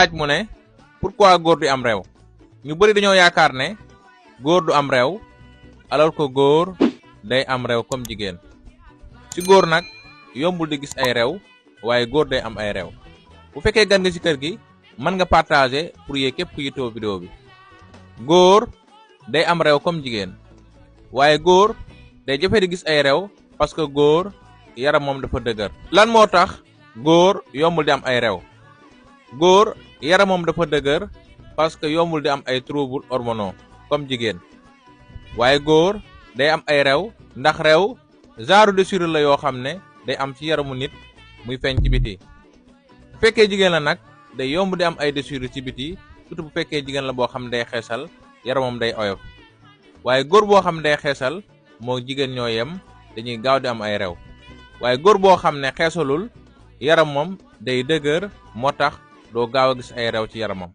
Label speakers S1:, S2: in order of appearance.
S1: laaj mu ne pourquoi góor du am réew ñu bari dañoo yaakaar ne góor du am réew alors que góor day am réew comme jigéen ci góor nag yombul di gis ay réew waaye góor day am ay réew bu fekkee gan nga ci kër gi mën nga partager pour yee képp ku yittoo vidéo bi góor day am réew comme jigéen waaye góor day jafe di gis ay réew parce que góor yaram moom dafa dëgër. lan moo tax góor yombul di am ay réew góor yaram moom dafa dëgër parce que yombul di am ay troubles hormonaux comme jigéen waaye góor day am ay réew ndax réew genre déchirure la yoo xam ne day am ci yaramu nit muy feeñ ci biti bu fekkee jigéen la nag day yomb di am ay déchirure ci biti surtout bu fekkee jigéen la boo xam ne day xeesal yaramam day oyof waaye góor boo xam ne day xeesal moo jigéen ñoo yem dañuy gaaw di am ay réew waaye góor boo xam ne xeesalul yaram moom day dëgër moo tax doo gaaw a gis ay réew ci yaramam.